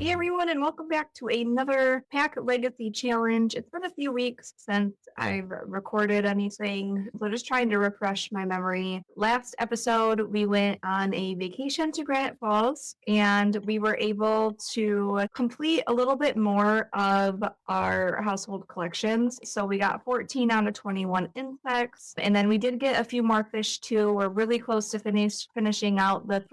Hey everyone, and welcome back to another Pack Legacy Challenge. It's been a few weeks since I've recorded anything, so just trying to refresh my memory. Last episode, we went on a vacation to Granite Falls, and we were able to complete a little bit more of our household collections. So we got 14 out of 21 insects, and then we did get a few more fish too. We're really close to finishing out the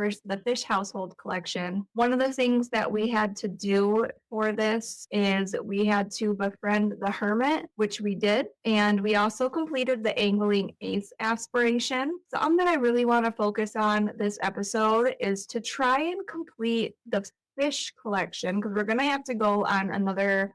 fish household collection. One of the things that we had to do for this is we had to befriend the hermit, which we did, and we also completed the angling ace aspiration. Something that I really want to focus on this episode is to try and complete the fish collection, because we're going to have to go on another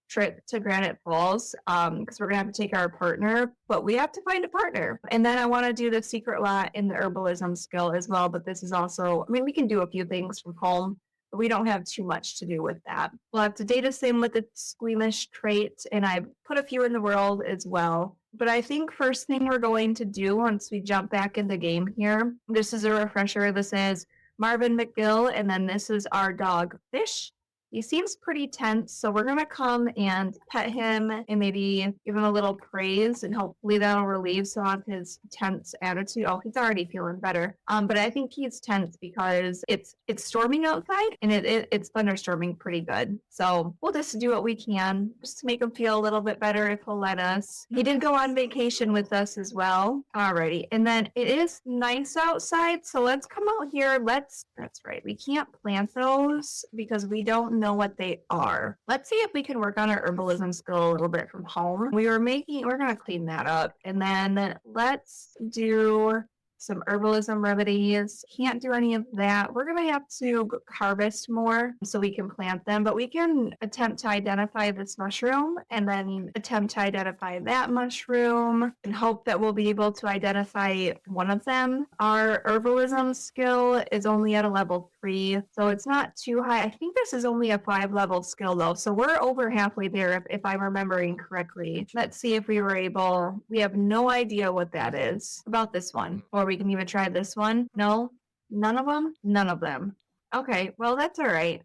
trip to Granite Falls because we're gonna have to take our partner, but we have to find a partner. And then I want to do the secret lot in the herbalism skill as well, but this is also, I mean, we can do a few things from home, but we don't have too much to do with that. We'll have to data sim with the squeamish trait, and I put a few in the world as well. But I think first thing we're going to do once we jump back in the game here, this is a refresher. This is Marvin McGill, and then this is our dog Fish. He seems pretty tense, so we're gonna come and pet him and maybe give him a little praise, and hopefully that'll relieve some of his tense attitude. Oh, he's already feeling better. But I think he's tense because it's storming outside, and it's thunderstorming pretty good. So we'll just do what we can just to make him feel a little bit better if he'll let us. He did go on vacation with us as well. Alrighty, and then it is nice outside, so let's come out here. That's right. We can't plant those because we don't know what they are. Let's see if we can work on our herbalism skill a little bit from home. We're gonna clean that up, and then let's do some herbalism remedies. Can't do any of that. We're gonna have to harvest more so we can plant them, but we can attempt to identify this mushroom and then attempt to identify that mushroom and hope that we'll be able to identify one of them. Our herbalism skill is only at a level 3, so it's not too high. I think this is only a 5-level skill though, so we're over halfway there if I'm remembering correctly. Let's see if we have no idea what that is. About this one, or we can even try this one. No, none of them. Okay, well, that's all right.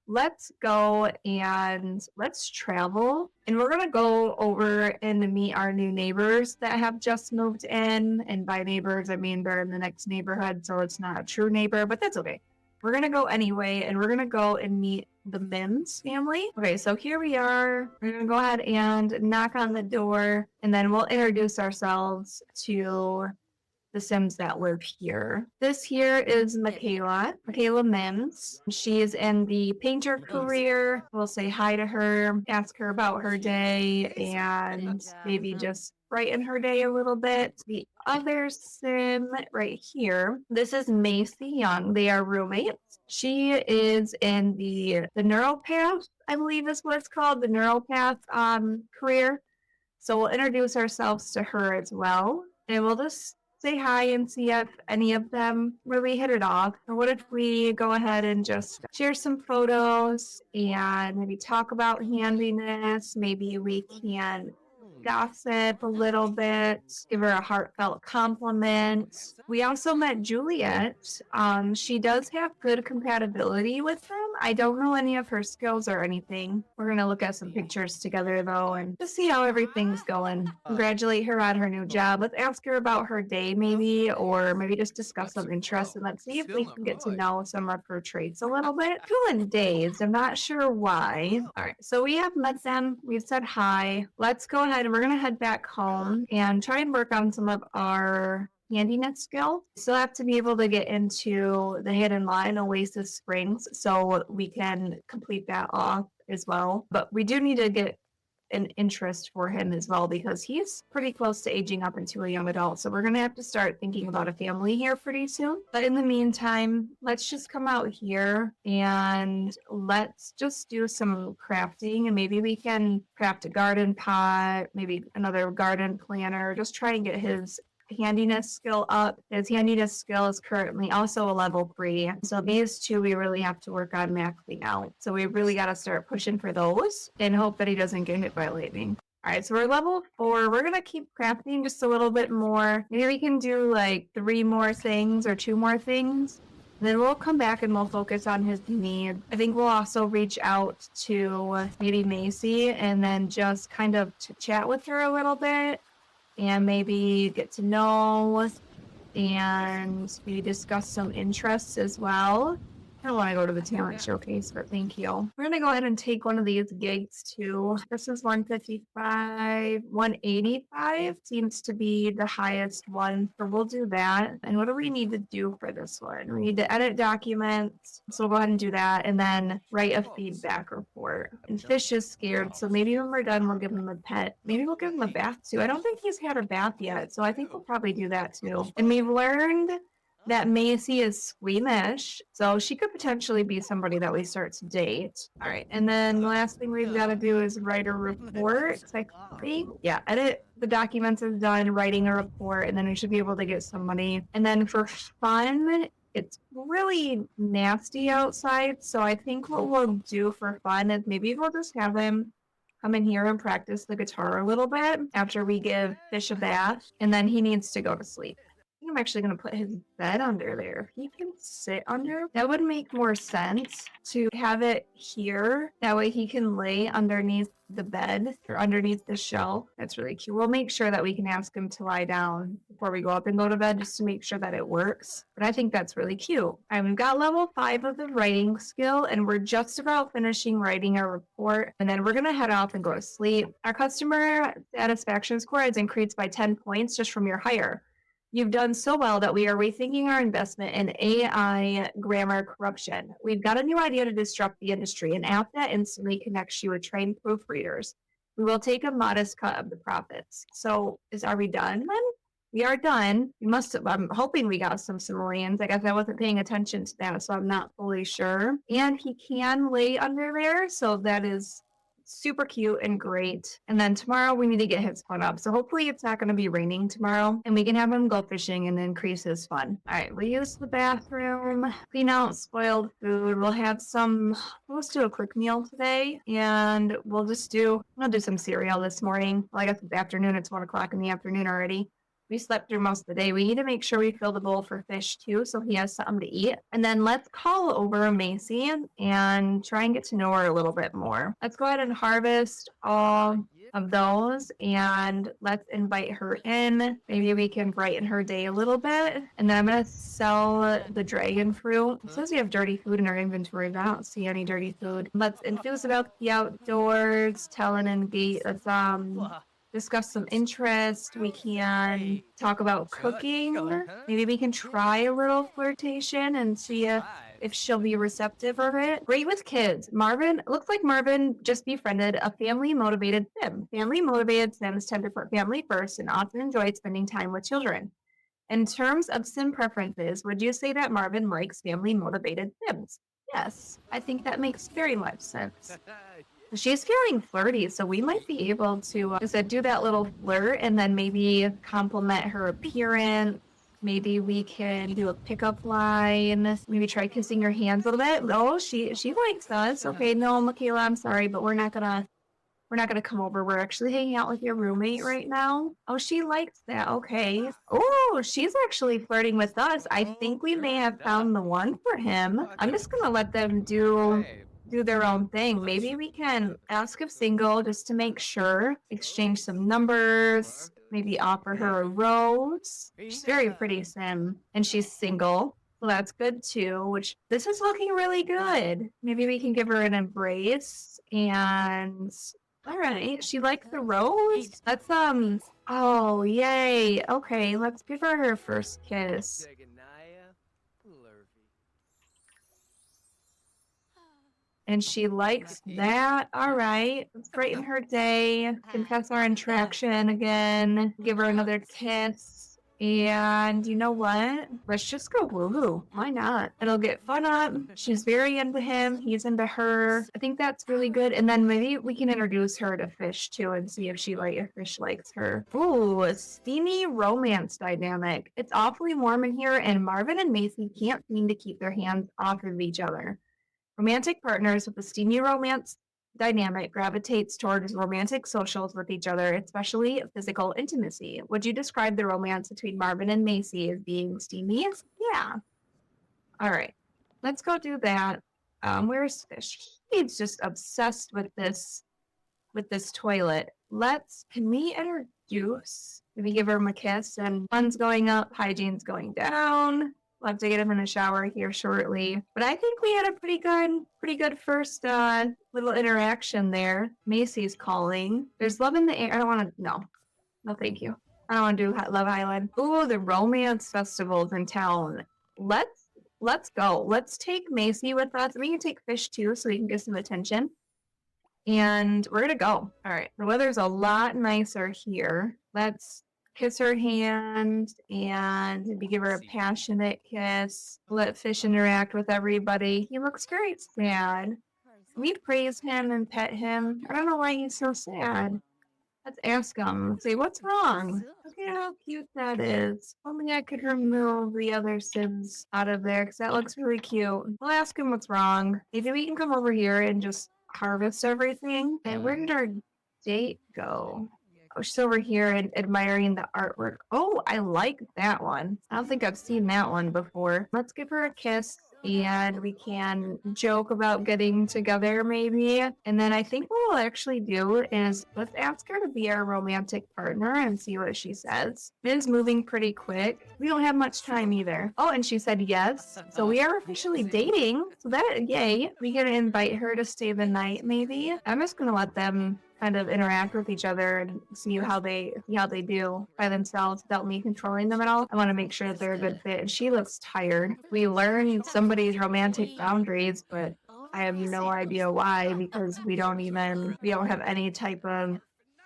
Let's go and let's travel, and we're gonna go over and meet our new neighbors that have just moved in. And by neighbors, I mean they're in the next neighborhood, so it's not a true neighbor, but that's okay. We're gonna go anyway, and we're gonna go and meet the Mims family. Okay, so here we are. We're gonna go ahead and knock on the door, and then we'll introduce ourselves to the Sims that live here. This here is Michaela Mims. She is in the painter career. We'll say hi to her, ask her about her day, and maybe just brighten her day a little bit. The other Sim right here, this is Macy Young. They are roommates. She is in the neuropath, I believe is what it's called, the neuropath career. So we'll introduce ourselves to her as well, and we'll just say hi and see if any of them really hit it off. Or what if we go ahead and just share some photos and maybe talk about handiness? Maybe we can gossip a little bit, give her a heartfelt compliment. We also met Juliet. She does have good compatibility with them. I don't know any of her skills or anything. We're gonna look at some pictures together though and just see how everything's going. Congratulate her on her new job. Let's ask her about her day maybe, or maybe just discuss some interests, and let's see if we can get to know some of her traits a little bit. Feeling dazed. I'm not sure why. All right, so we have met them. We've said hi. Let's go ahead and we're gonna head back home and try and work on some of our handiness skill. Still have to be able to get into the hidden lot in Oasis Springs so we can complete that off as well. But we do need to get an interest for him as well because he's pretty close to aging up into a young adult. So we're going to have to start thinking about a family here pretty soon. But in the meantime, let's just come out here and let's just do some crafting, and maybe we can craft a garden pot, maybe another garden planter, just try and get his handiness skill up. His handiness skill is currently also a level 3. So these two we really have to work on maxing out. So we really got to start pushing for those and hope that he doesn't get hit by lightning. All right, so we're level 4. We're going to keep crafting just a little bit more. Maybe we can do like 3 more things or 2 more things. Then we'll come back and we'll focus on his needs. I think we'll also reach out to maybe Macy and then just kind of chat with her a little bit and maybe get to know and maybe discuss some interests as well. I don't want to go to the talent showcase, but thank you. We're going to go ahead and take one of these gigs too. This is 155, 185 seems to be the highest one. So we'll do that. And what do we need to do for this one? We need to edit documents. So we'll go ahead and do that and then write a feedback report. And Fish is scared. So maybe when we're done, we'll give him a pet. Maybe we'll give him a bath too. I don't think he's had a bath yet. So I think we'll probably do that too. And we've learned that Macy is squeamish, so she could potentially be somebody that we start to date. All right, and then the last thing we've got to do is write a report. Yeah, edit the documents is done, writing a report, and then we should be able to get some money. And then for fun, it's really nasty outside, so I think what we'll do for fun is maybe we'll just have him come in here and practice the guitar a little bit after we give Fish a bath, and then he needs to go to sleep. I'm actually going to put his bed under there. If he can sit under, that would make more sense to have it here. That way he can lay underneath the bed or underneath the shelf. That's really cute. We'll make sure that we can ask him to lie down before we go up and go to bed just to make sure that it works. But I think that's really cute. All right, we've got level 5 of the writing skill and we're just about finishing writing our report. And then we're going to head off and go to sleep. Our customer satisfaction score has increased by 10 points just from your hire. You've done so well that we are rethinking our investment in AI grammar corruption. We've got a new idea to disrupt the industry, an app that instantly connects you with trained proofreaders. We will take a modest cut of the profits. So are we done then? We are done. I'm hoping we got some simoleons. I guess I wasn't paying attention to that, so I'm not fully sure. And he can lay under there, so that is super cute and great. And then tomorrow we need to get his fun up. So hopefully it's not going to be raining tomorrow and we can have him go fishing and increase his fun. All right, we'll use the bathroom, clean out spoiled food. Let's do a quick meal today and I'll do some cereal this morning. Well, I guess it's afternoon. It's 1 o'clock in the afternoon already. We slept through most of the day. We need to make sure we fill the bowl for Fish too, so he has something to eat. And then let's call over Macy and try and get to know her a little bit more. Let's go ahead and harvest all of those and let's invite her in. Maybe we can brighten her day a little bit. And then I'm going to sell the dragon fruit. It says we have dirty food in our inventory, but I don't see any dirty food. Let's enthuse about the outdoors, tell and engage. Let's discuss some interest. We can talk about cooking. Maybe we can try a little flirtation and see if she'll be receptive of it. Great with kids. Looks like Marvin just befriended a family-motivated sim. Family-motivated sims tend to put family first and often enjoy spending time with children. In terms of sim preferences, would you say that Marvin likes family-motivated sims? Yes, I think that makes very much sense. She's feeling flirty, so we might be able to do that little flirt and then maybe compliment her appearance. Maybe we can do a pickup line. Maybe try kissing her hands a little bit. No, she likes us. Okay, no, Michaela, I'm sorry, but we're not gonna come over. We're actually hanging out with your roommate right now. Oh, she likes that. Okay. Oh, she's actually flirting with us. I think we may have found the one for him. I'm just gonna let them do their own thing. Maybe we can ask if single just to make sure, exchange some numbers, maybe offer her a rose. She's very pretty, Sim, and she's single. So that's good too, this is looking really good. Maybe we can give her an embrace and all right, she likes the rose. Let's oh yay. Okay, let's give her first kiss. And she likes that. All right. Let's brighten her day. Confess our attraction again. Give her another kiss. And you know what? Let's just go woohoo. Why not? It'll get fun up. She's very into him. He's into her. I think that's really good. And then maybe we can introduce her to Fish too and see if Fish likes her. Ooh, a steamy romance dynamic. It's awfully warm in here and Marvin and Macy can't seem to keep their hands off of each other. Romantic partners with a steamy romance dynamic gravitates towards romantic socials with each other, especially physical intimacy. Would you describe the romance between Marvin and Macy as being steamy? Yeah. All right, let's go do that. Where's Fish? He's just obsessed with this toilet. Can we introduce? Maybe give her a kiss, and fun's going up, hygiene's going down. We'll have to get him in the shower here shortly. But I think we had a pretty good first little interaction there. Macy's calling. There's love in the air. I don't want to. No, thank you. I don't want to do Love Island. Ooh, the romance festivals in town. Let's go. Let's take Macy with us. We can take Fish too, so we can get some attention. And we're gonna go. All right, the weather's a lot nicer here. Let's kiss her hand and maybe give her a passionate kiss. Let Fish interact with everybody. He looks very sad. We praise him and pet him. I don't know why he's so sad. Let's ask him. Say, what's wrong? Look at how cute that is. Only I could remove the other Sims out of there because that looks really cute. We'll ask him what's wrong. Maybe we can come over here and just harvest everything. And where did our date go? Oh, she's over here and admiring the artwork. Oh, I like that one. I don't think I've seen that one before. Let's give her a kiss and we can joke about getting together maybe. And then I think what we'll actually do is let's ask her to be our romantic partner and see what she says. It is moving pretty quick. We don't have much time either. Oh, and she said yes. So we are officially dating. So that, yay. We can invite her to stay the night maybe. I'm just gonna let them kind of interact with each other and see how they do by themselves without me controlling them at all. I want to make sure that they're a good fit. And she looks tired. We learned somebody's romantic boundaries, but I have no idea why because we don't have any type of,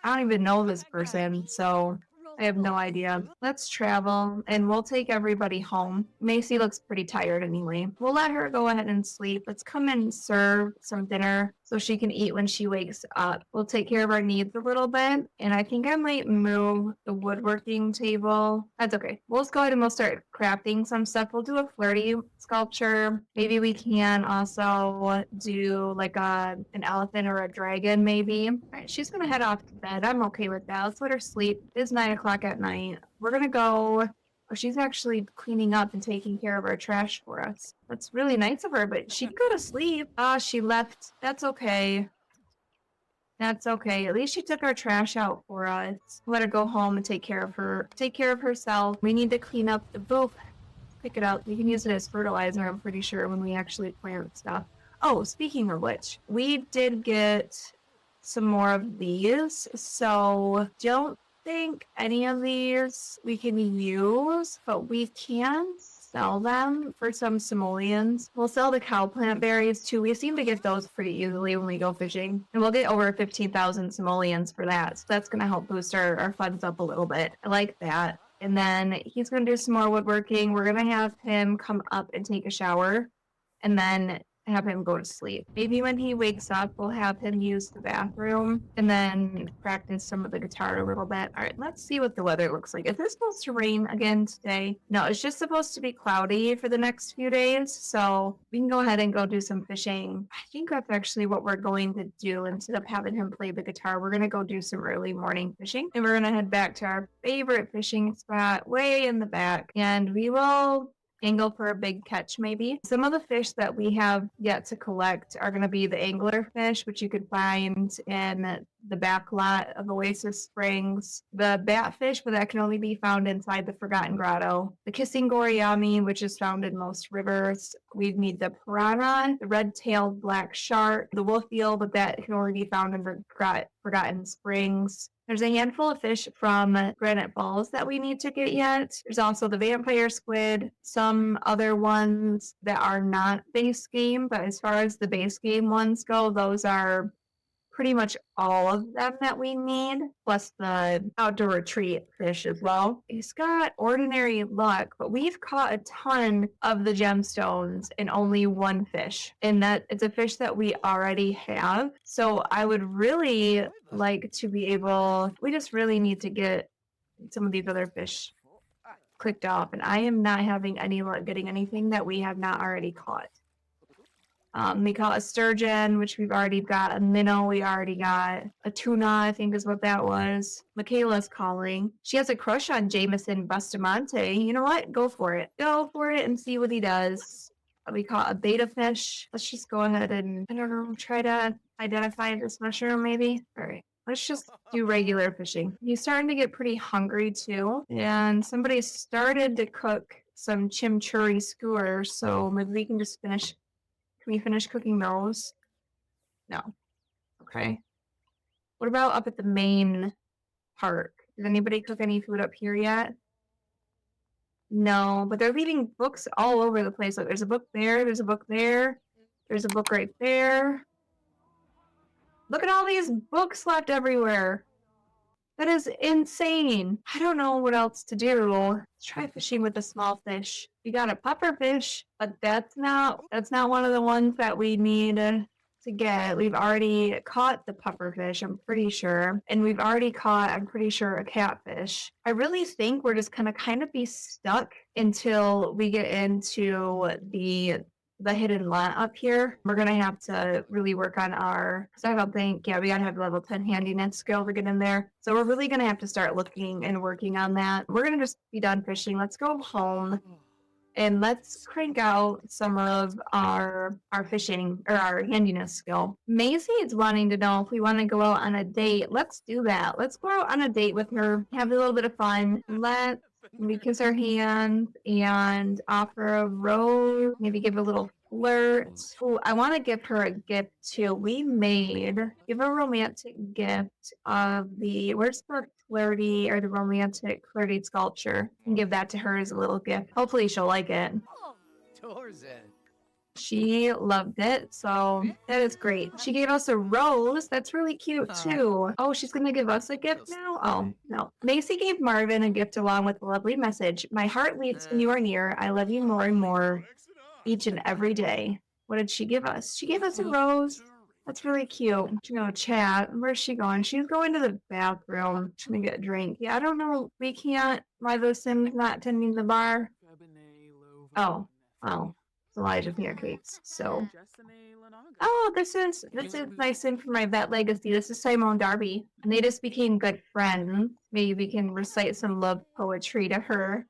I don't even know this person, so I have no idea. Let's travel and we'll take everybody home. Macy looks pretty tired anyway. We'll let her go ahead and sleep. Let's come and serve some dinner so she can eat when she wakes up. We'll take care of our needs a little bit. And I think I might move the woodworking table. That's okay. We'll just go ahead and we'll start crafting some stuff. We'll do a flirty sculpture. Maybe we can also do like an elephant or a dragon maybe. All right, she's gonna head off to bed. I'm okay with that. Let's let her sleep. It's 9 o'clock at night. We're gonna go. Oh, she's actually cleaning up and taking care of our trash for us. That's really nice of her, but she can go to sleep. Ah, she left. That's okay. That's okay. At least she took our trash out for us. Let her go home and take care of herself. We need to clean up the booth. Pick it up. We can use it as fertilizer, I'm pretty sure, when we actually plant stuff. Oh, speaking of which, we did get some more of these. So don't think any of these we can use, but we can sell them for some simoleons. We'll sell the cow plant berries too. We seem to get those pretty easily when we go fishing. And we'll get over 15,000 simoleons for that. So that's going to help boost our funds up a little bit. I like that. And then he's going to do some more woodworking. We're going to have him come up and take a shower and then have him go to sleep. Maybe when he wakes up, we'll have him use the bathroom and then practice some of the guitar a little bit. All right, let's see what the weather looks like. Is this supposed to rain again today? No, it's just supposed to be cloudy for the next few days. So we can go ahead and go do some fishing. I think that's actually what we're going to do. Instead of having him play the guitar, we're going to go do some early morning fishing. And we're going to head back to our favorite fishing spot way in the back. And we will angle for a big catch maybe. Some of the fish that we have yet to collect are going to be the angler fish, which you could find in the back lot of Oasis Springs. The batfish, but that can only be found inside the Forgotten Grotto. The kissing goryami, which is found in most rivers. We need the piranha, the red-tailed black shark, the wolf eel, but that can only be found in Forgotten Springs. There's a handful of fish from Granite Falls that we need to get yet. There's also the vampire squid, some other ones that are not base game, but as far as the base game ones go, those are pretty much all of them that we need, plus the outdoor retreat fish as well. He's got ordinary luck, but we've caught a ton of the gemstones in only one fish, and that it's a fish that we already have. So I would really like to be able, we just really need to get some of these other fish clicked off, and I am not having any luck getting anything that we have not already caught. We caught a sturgeon, which we've already got. A minnow, we already got. A tuna, I think is what that was. Michaela's calling. She has a crush on Jameson Bustamante. You know what? Go for it. Go for it and see what he does. we call a beta fish. Let's just go ahead and, I don't know, try to identify this mushroom maybe. All right. Let's just do regular fishing. He's starting to get pretty hungry too. And somebody started to cook some chimichurri skewers, so maybe we can just finish. Can we finish cooking those? No. Okay. What about up at the main park? Did anybody cook any food up here yet? No, but they're leaving books all over the place. Like, there's a book there, there's a book there, there's a book right there. Look at all these books left everywhere. That is insane. I don't know what else to do. Let's try fishing with a small fish. We got a puffer fish, but that's not one of the ones that we need to get. We've already caught the puffer fish, I'm pretty sure. And we've already caught, I'm pretty sure, a catfish. I really think we're just gonna kind of be stuck until we get into the hidden lot up here. We're gonna have to really work on our, because I don't think, yeah, we gotta have level 10 handiness skill to get in there. So we're really gonna have to start looking and working on that. We're gonna just be done fishing. Let's go home and let's crank out some of our fishing or our handiness skill. Maisie is wanting to know if we want to go out on a date. Let's do that. Let's go out on a date with her, have a little bit of fun. Let's kiss our hands and offer a rose, maybe give a little flirt. Ooh, I want to give her a gift too. Give a romantic gift of where's the flirty or the romantic flirty sculpture, and give that to her as a little gift. Hopefully she'll like it. She loved it, so that is great. She gave us a rose. That's really cute too. Oh, she's gonna give us a gift now? Oh, no. Macy gave Marvin a gift along with a lovely message. My heart leaps when you are near. I love you more and more each and every day. What did she give us? She gave us a rose. That's really cute. She's gonna chat. Where's she going? She's going to the bathroom. She's gonna get a drink. Yeah, I don't know. We can't. Why those Sims not tending the bar? Oh, Elijah pancakes. So, oh, this is my sim for my vet legacy. This is Simone Darby, and they just became good friends. Maybe we can recite some love poetry to her.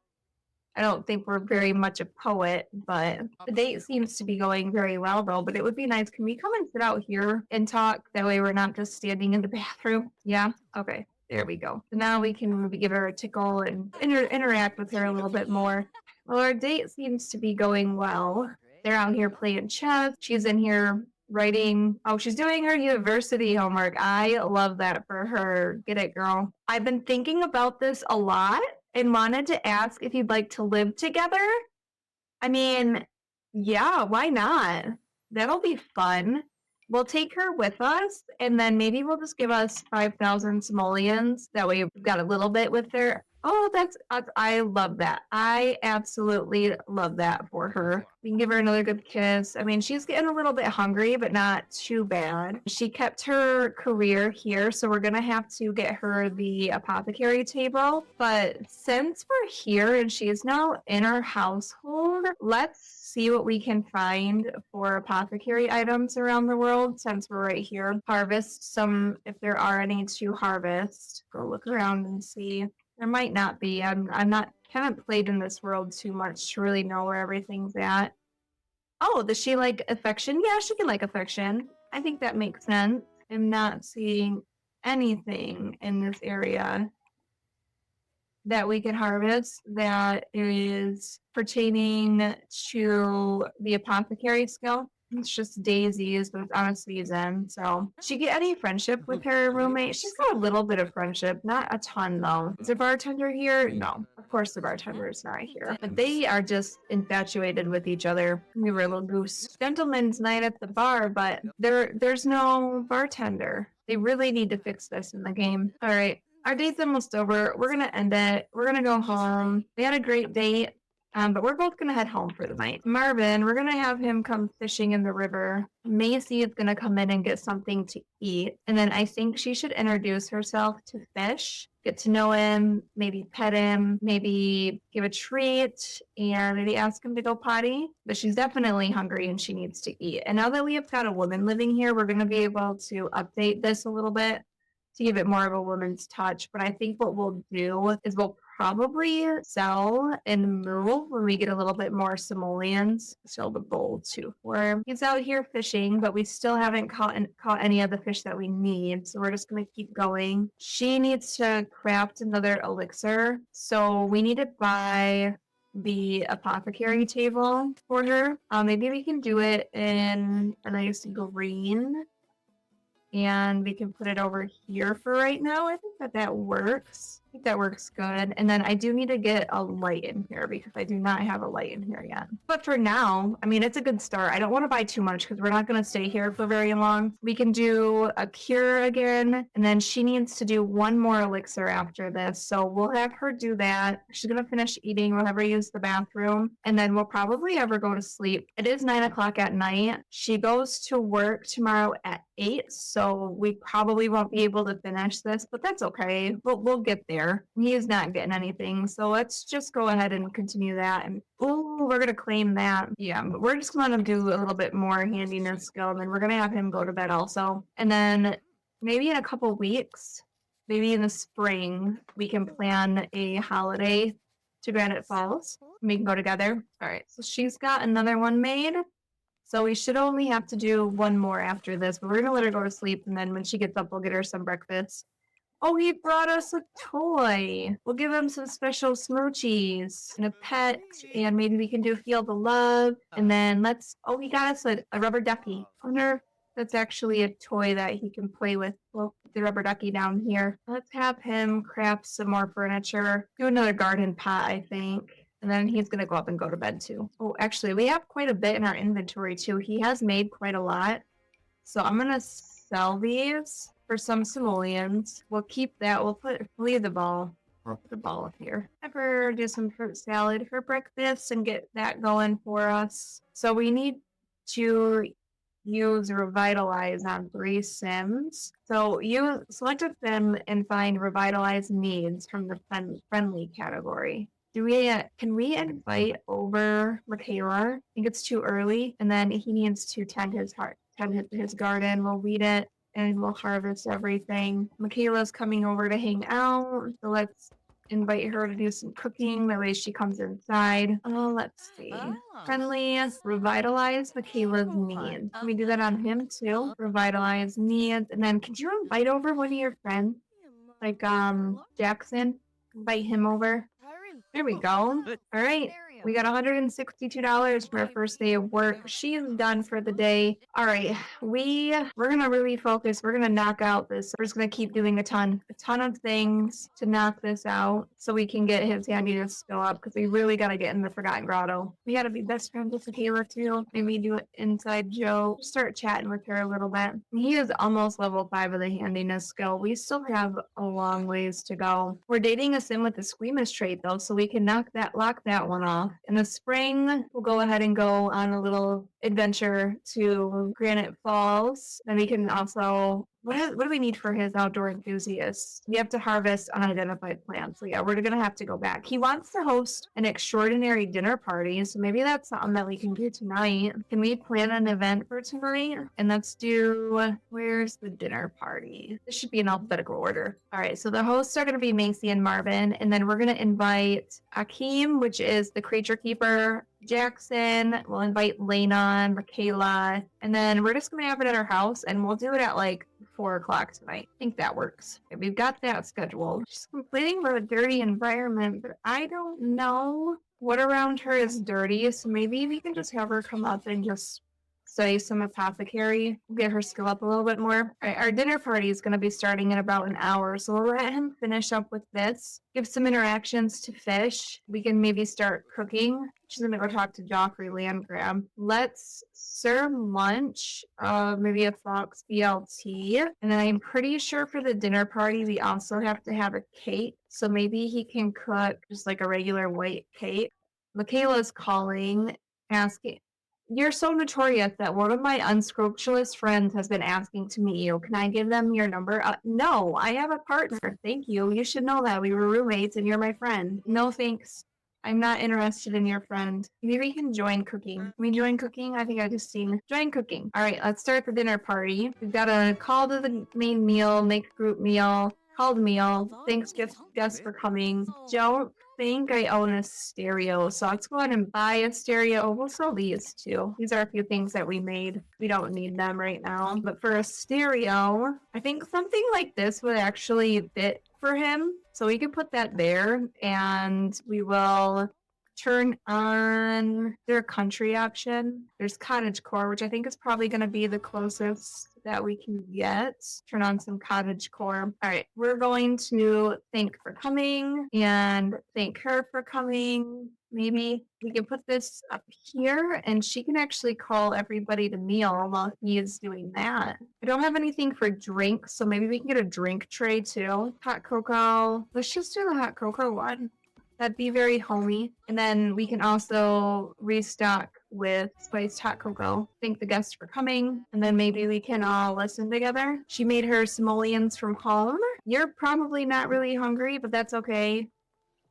I don't think we're very much a poet, but the date seems to be going very well, though. But it would be nice. Can we come and sit out here and talk? That way we're not just standing in the bathroom. Yeah? Okay. There we go. So now we can maybe give her a tickle and interact with her a little bit more. Well, our date seems to be going well. They're out here playing chess. She's in here writing. Oh, she's doing her university homework. I love that for her. Get it, girl. I've been thinking about this a lot and wanted to ask if you'd like to live together. I mean, yeah, why not? That'll be fun. We'll take her with us, and then maybe we'll just give us 5,000 simoleons. That way we've got a little bit with her. Oh, I love that. I absolutely love that for her. We can give her another good kiss. I mean, she's getting a little bit hungry, but not too bad. She kept her career here, so we're gonna have to get her the apothecary table. But since we're here and she's now in our household, let's see what we can find for apothecary items around the world since we're right here. Harvest some, if there are any to harvest. Go look around and see. There might not be. Haven't played in this world too much to really know where everything's at. Oh, does she like affection? Yeah, she can like affection. I think that makes sense. I'm not seeing anything in this area that we can harvest that is pertaining to the apothecary skill. It's just daisies, but it's on a season. So, did she get any friendship with her roommate? She's got a little bit of friendship, not a ton though. Is the bartender here? No, of course the bartender is not here. But they are just infatuated with each other. We were a little goose. Gentleman's night at the bar, but there's no bartender. They really need to fix this in the game. All right. Our date's almost over. We're gonna end it. We're gonna go home. We had a great date. But we're both gonna head home for the night. Marvin, we're gonna have him come fishing in the river. Macy is gonna come in and get something to eat. And then I think she should introduce herself to Fish, get to know him, maybe pet him, maybe give a treat, and maybe ask him to go potty. But she's definitely hungry and she needs to eat. And now that we have got a woman living here, we're gonna be able to update this a little bit to give it more of a woman's touch. But I think what we'll do is we'll probably sell and move when we get a little bit more simoleons. Sell the bowl too for him. He's out here fishing, but we still haven't caught any of the fish that we need. So we're just going to keep going. She needs to craft another elixir. So we need to buy the apothecary table for her. Maybe we can do it in a nice green. And we can put it over here for right now. I think that works. I think that works good. And then I do need to get a light in here because I do not have a light in here yet. But for now, I mean, it's a good start. I don't want to buy too much because we're not going to stay here for very long. We can do a cure again. And then she needs to do one more elixir after this. So we'll have her do that. She's going to finish eating. We'll have her use the bathroom. And then we'll probably have her go to sleep. It is 9 o'clock at night. She goes to work tomorrow at 8. So we probably won't be able to finish this, but that's okay. We'll get there. He is not getting anything, so let's just go ahead and continue that. And we're gonna claim that. Yeah, but we're just gonna do a little bit more handiness skill, and then we're gonna have him go to bed also. And then maybe in a couple weeks, maybe in the spring, we can plan a holiday to Granite Falls. We can go together. All right, so she's got another one made. So we should only have to do one more after this, but we're gonna let her go to sleep, and then when she gets up, we'll get her some breakfast. Oh, he brought us a toy. We'll give him some special smoochies and a pet, and maybe we can do Feel the Love. And then he got us a rubber ducky. I wonder that's actually a toy that he can play with. We'll put the rubber ducky down here. Let's have him craft some more furniture. Do another garden pot, I think. And then he's going to go up and go to bed too. Oh, actually, we have quite a bit in our inventory too. He has made quite a lot. So I'm going to sell these for some simoleons. We'll keep that. We'll leave the ball. We'll put the ball up here. Have her do some fruit salad for breakfast and get that going for us. So we need to use Revitalize on 3 Sims. So you select a Sim and find Revitalize needs from the friendly category. Can we invite over Michaela? I think it's too early. And then he needs to tend his garden. We'll weed it and we'll harvest everything. Michaela's coming over to hang out. So let's invite her to do some cooking. That way she comes inside. Oh, let's see. Friendly, revitalize Michaela's needs. Can we do that on him too? Revitalize needs. And then could you invite over one of your friends? Like Jackson? Invite him over. There we go. All right. We got $162 for our first day of work. She's done for the day. All right. We're going to really focus. We're going to knock out this. We're just going to keep doing a ton of things to knock this out so we can get his handiness skill up because we really got to get in the Forgotten Grotto. We got to be best friends with Michaela too. Maybe do it inside Joe. Start chatting with her a little bit. He is almost level 5 of the handiness skill. We still have a long ways to go. We're dating a sim with the squeamish trait though, so we can lock that one off. In the spring, we'll go ahead and go on a little adventure to Granite Falls. Then we can also, what do we need for his outdoor enthusiasts? We have to harvest unidentified plants. So yeah, we're going to have to go back. He wants to host an extraordinary dinner party. So maybe that's something that we can do tonight. Can we plan an event for tonight? And let's do, where's the dinner party? This should be in alphabetical order. All right, so the hosts are going to be Macy and Marvin. And then we're going to invite Akeem, which is the creature keeper. Jackson, we'll invite Lena, Michaela, and then we're just going to have it at our house, and we'll do it at like 4 o'clock tonight. I think that works. Okay, we've got that scheduled. She's completing with a dirty environment, but I don't know what around her is dirty, so maybe we can just have her come up and just study some apothecary, get her skill up a little bit more. All right, our dinner party is going to be starting in about an hour, so we'll let him finish up with this, give some interactions to fish. We can maybe start cooking. She's going to go talk to Joffrey Landgrab. Let's serve lunch, maybe a Fox BLT. And then I'm pretty sure for the dinner party, we also have to have a cake. So maybe he can cook just like a regular white cake. Michaela's calling, asking, "You're so notorious that one of my unscrupulous friends has been asking to meet you. Can I give them your number?" No, I have a partner. Thank you. You should know that. We were roommates and you're my friend. No thanks. I'm not interested in your friend. Maybe we can join cooking. Can we join cooking? I think I just seen join cooking. All right, let's start the dinner party. We've got to call to the main meal, make a group meal, called Meal. Thanks, guests, for coming. Don't think I own a stereo, so let's go ahead and buy a stereo. We'll sell these too. These are a few things that we made. We don't need them right now. But for a stereo, I think something like this would actually fit for him. So we could put that there, and we will turn on their country option. There's cottagecore, which I think is probably going to be the closest that we can get. Turn on some cottagecore. All right, we're going to thank for coming and thank her for coming. Maybe we can put this up here and she can actually call everybody to meal while he is doing that. I don't have anything for drinks, so maybe we can get a drink tray too. Hot cocoa. Let's just do the hot cocoa one. That'd be very homey. And then we can also restock with spiced hot cocoa. Thank the guests for coming. And then maybe we can all listen together. She made her simoleons from home. You're probably not really hungry, but that's okay.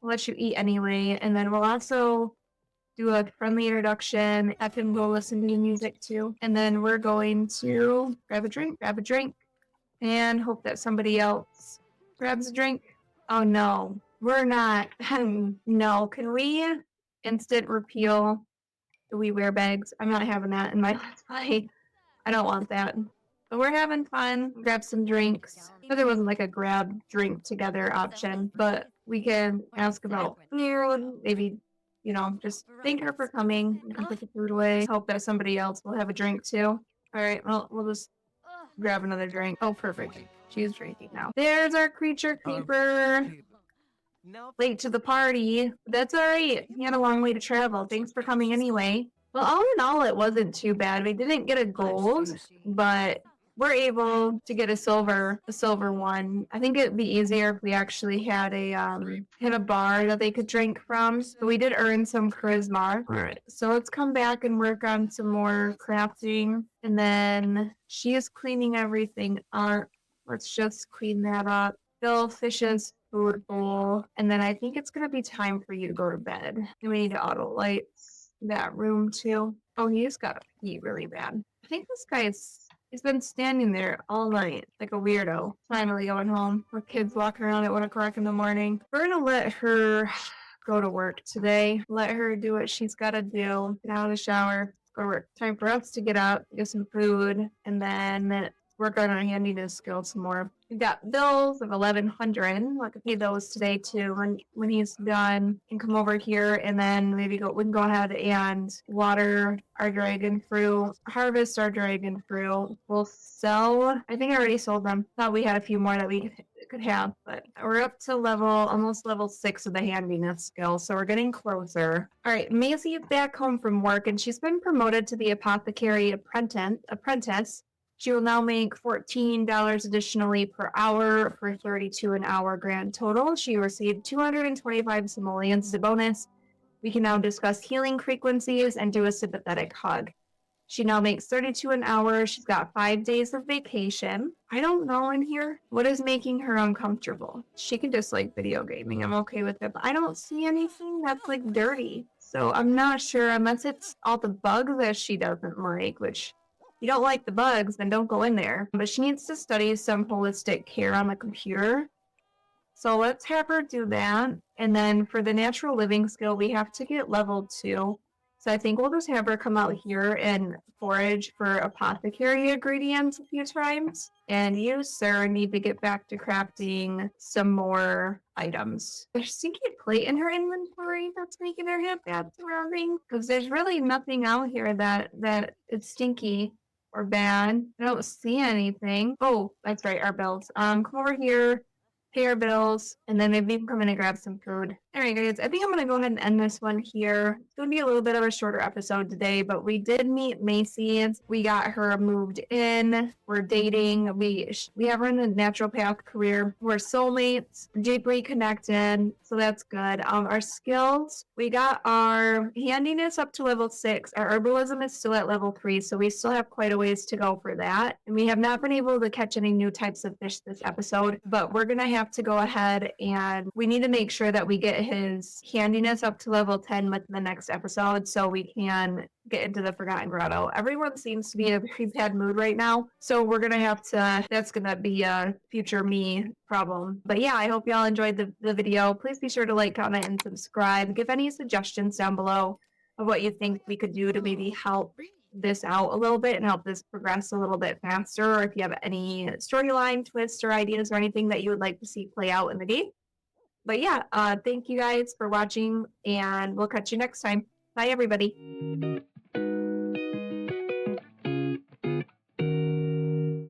We'll let you eat anyway. And then we'll also do a friendly introduction. I can go listen to music too. And then we're going to grab a drink, and hope that somebody else grabs a drink. Oh no. We're not. No. Can we instant repeal the We Wear bags? I'm not having that in my Let's Play. I don't want that. But we're having fun. Grab some drinks. But there wasn't like a grab drink together option. But we can ask about food. Maybe, just thank her for coming and put the food away. Hope that somebody else will have a drink too. All right. Well, we'll just grab another drink. Oh, perfect. She's drinking now. There's our creature keeper. Late to the party. That's all right. He had a long way to travel. Thanks for coming anyway. Well, all in all, it wasn't too bad. We didn't get a gold, but we're able to get a silver one. I think it'd be easier if we actually had a bar that they could drink from. But we did earn some charisma. All right. So let's come back and work on some more crafting. And then she is cleaning everything up. Let's just clean that up. Fill Fish's food bowl. And then I think it's going to be time for you to go to bed. And we need to auto light that room too. Oh, he just got to pee really bad. I think this he's been standing there all night like a weirdo. Finally going home with kids walking around at 1 o'clock in the morning. We're going to let her go to work today. Let her do what she's got to do. Get out of the shower. Go to work. Time for us to get up, get some food, and then work on our handiness skills some more. We've got bills of 1,100. I could pay those today too when he's done. And come over here and then we can go ahead and water our dragon fruit, harvest our dragon fruit. We'll sell. I think I already sold them. Thought we had a few more that we could have, but we're up to almost level 6 of the handiness skill, so we're getting closer. All right, Maisie's back home from work and she's been promoted to the apothecary apprentice. She will now make $14 additionally per hour for $32 an hour grand total. She received 225 simoleons as a bonus. We can now discuss healing frequencies and do a sympathetic hug. She now makes $32 an hour. She's got 5 days of vacation. I don't know in here what is making her uncomfortable. She can just like video gaming. I'm okay with it, but I don't see anything that's like dirty. So I'm not sure unless it's all the bugs that she doesn't like, which you don't like the bugs, then don't go in there. But she needs to study some holistic care on the computer. So let's have her do that. And then for the natural living skill, we have to get level 2. So I think we'll just have her come out here and forage for apothecary ingredients a few times. And you, sir, need to get back to crafting some more items. There's a stinky plate in her inventory that's making her hip bad surrounding. Because there's really nothing out here that is stinky or bad. I don't see anything. Oh, that's right, our bills. Come over here, pay our bills, and then maybe come in and grab some food. All right, guys, I think I'm going to go ahead and end this one here. It's going to be a little bit of a shorter episode today, but we did meet Maisie. We got her moved in. We're dating. We have her in the natural path career. We're soulmates, deeply connected, so that's good. Our skills, we got our handiness up to level 6. Our herbalism is still at level 3, so we still have quite a ways to go for that. And we have not been able to catch any new types of fish this episode, but we're going to have to go ahead and we need to make sure that we get his handiness up to level 10 with the next episode so we can get into the Forgotten Grotto. Everyone seems to be in a very bad mood right now, so we're gonna have to, that's gonna be a future me problem. But yeah, I hope y'all enjoyed the video. Please be sure to like, comment, and subscribe. Give any suggestions down below of what you think we could do to maybe help this out a little bit and help this progress a little bit faster, or if you have any storyline twists or ideas or anything that you would like to see play out in the game. But yeah, thank you guys for watching, and we'll catch you next time. Bye, everybody.